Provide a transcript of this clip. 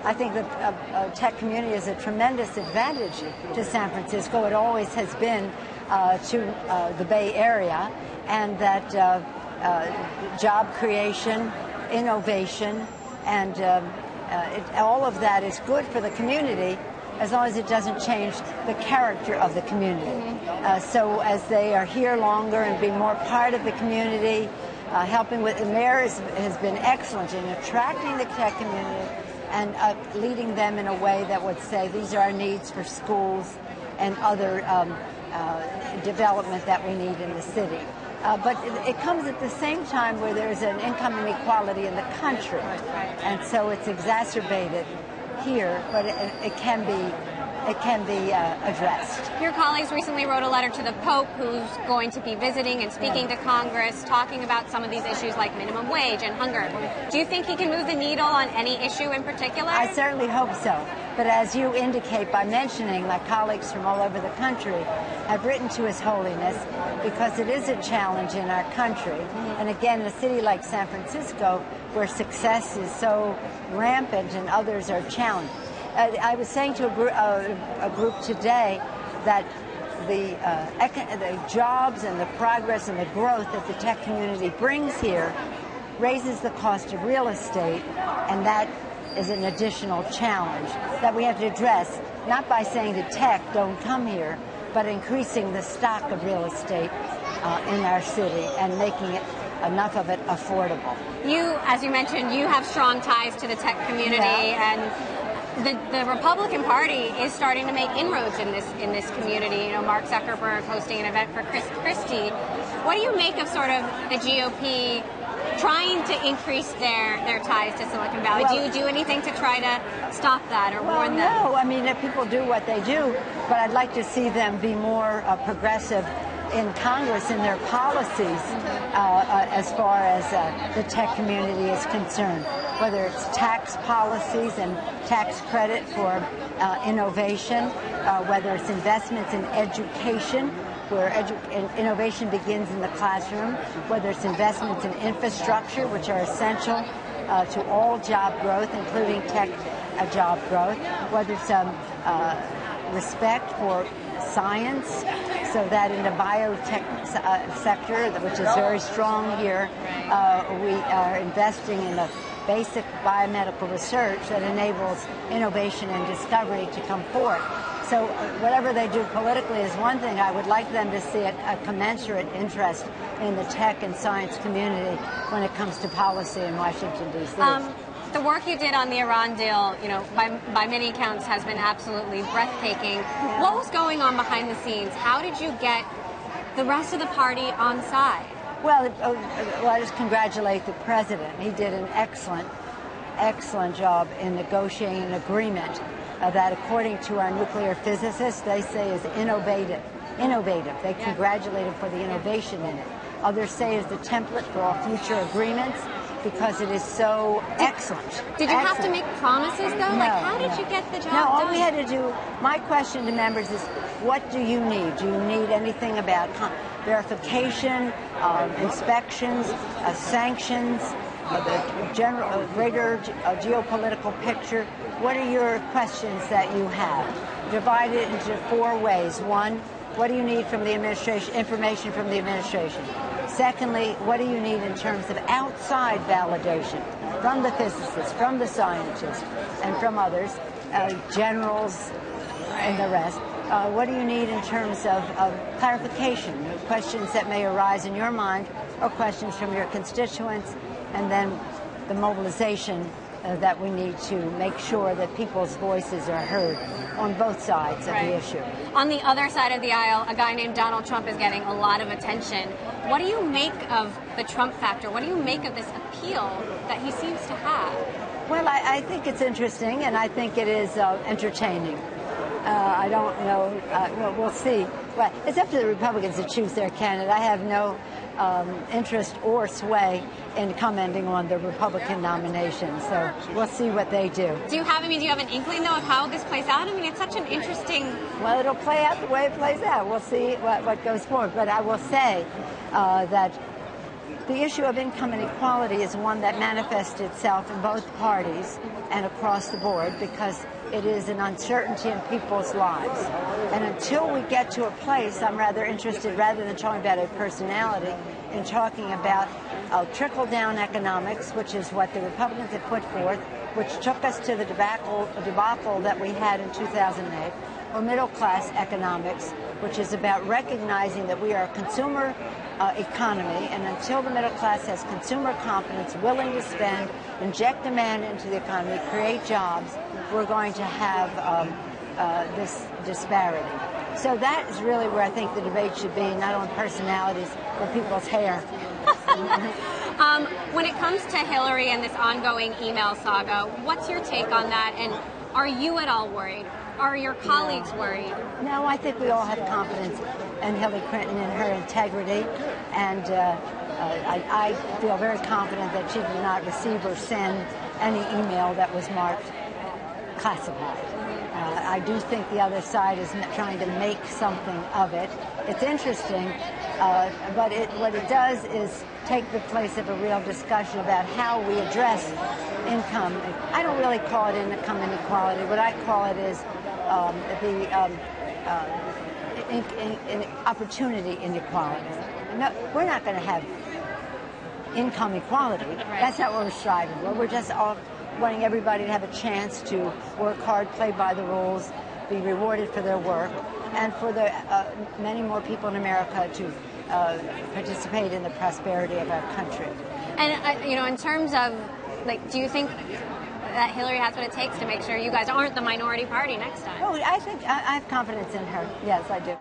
I think the tech community is a tremendous advantage to San Francisco. It always has been to the Bay Area, and that job creation, innovation, and all of that is good for the community as long as it doesn't change the character of the community. So as they are here longer and be more part of the community, helping with, the mayor has been excellent in attracting the tech community and leading them in a way that would say these are our needs for schools and other development that we need in the city. But it comes at the same time where there's an income inequality in the country, and so it's exacerbated here, but it can be addressed. Your colleagues recently wrote a letter to the Pope, who's going to be visiting and speaking to Congress, talking about some of these issues like minimum wage and hunger. Do you think he can move the needle on any issue in particular? I certainly hope so. But as you indicate by mentioning, my colleagues from all over the country have written to His Holiness because it is a challenge in our country. And again, in a city like San Francisco, where success is so rampant and others are challenged. I was saying to a group today that the jobs and the progress and the growth that the tech community brings here raises the cost of real estate, and that is an additional challenge that we have to address, not by saying to tech, don't come here, but increasing the stock of real estate in our city and making it enough of it affordable. You, as you mentioned, you have strong ties to the tech community, and the Republican Party is starting to make inroads in this community. You know, Mark Zuckerberg hosting an event for Chris Christie. What do you make of sort of the GOP trying to increase their ties to Silicon Valley? Do you do anything to try to stop that or warn them? No, I mean, people do what they do, but I'd like to see them be more progressive in Congress in their policies as far as the tech community is concerned, whether it's tax policies and tax credit for innovation, whether it's investments in education, where innovation begins in the classroom, whether it's investments in infrastructure, which are essential to all job growth, including tech job growth, whether it's respect for science, so that in the biotech sector, which is very strong here, we are investing in the basic biomedical research that enables innovation and discovery to come forth. So whatever they do politically is one thing. I would like them to see a commensurate interest in the tech and science community when it comes to policy in Washington, D.C. The work you did on the Iran deal, you know, by many accounts has been absolutely breathtaking. Yeah. What was going on behind the scenes? How did you get the rest of the party on side? Well, I just congratulate the president. He did an excellent job in negotiating an agreement that, according to our nuclear physicists, they say is innovative. They congratulate him for the innovation in it. Others say is the template for all future agreements, because it is so excellent. Did you have to make promises, though? No, like, how did you get the job done? No, all we had to do, my question to members is, what do you need? Do you need anything about verification, inspections, sanctions, the greater geopolitical picture? What are your questions that you have? Divide it into 4 ways. 1, what do you need from the administration, information from the administration? Secondly, what do you need in terms of outside validation from the physicists, from the scientists, and from others, generals and the rest? What do you need in terms of clarification, questions that may arise in your mind or questions from your constituents, and then the mobilization that we need to make sure that people's voices are heard on both sides of the issue. On the other side of the aisle, a guy named Donald Trump is getting a lot of attention. What do you make of the Trump factor? What do you make of this appeal that he seems to have? Well, I think it's interesting, and I think it is entertaining. I don't know. Well, we'll see. Well, it's up to the Republicans to choose their candidate. I have no interest or sway in commenting on the Republican nomination. So we'll see what they do. Do you have an inkling, though, of how this plays out? I mean, it's such an interesting... Well, it'll play out the way it plays out. We'll see what goes forward. But I will say that the issue of income inequality is one that manifests itself in both parties and across the board because it is an uncertainty in people's lives. And until we get to a place, I'm rather interested, rather than talking about a personality, in talking about trickle-down economics, which is what the Republicans have put forth, which took us to the debacle that we had in 2008, or middle-class economics, which is about recognizing that we are a consumer economy, and until the middle class has consumer confidence, willing to spend, inject demand into the economy, create jobs, we're going to have this disparity. So that is really where I think the debate should be, not on personalities or people's hair. When it comes to Hillary and this ongoing email saga, what's your take on that? And are you at all worried? Are your colleagues worried? No, I think we all have confidence in Hillary Clinton and her integrity, and I feel very confident that she did not receive or send any email that was marked classified. I do think the other side is trying to make something of it. It's interesting, but what it does is take the place of a real discussion about how we address income. I don't really call it income inequality. What I call it is opportunity inequality. No, we're not going to have income equality. That's not what we're striving for. We're just all wanting everybody to have a chance to work hard, play by the rules, be rewarded for their work, and for the many more people in America to participate in the prosperity of our country. And in terms of, do you think that Hillary has what it takes to make sure you guys aren't the minority party next time? Oh, I think I have confidence in her. Yes, I do.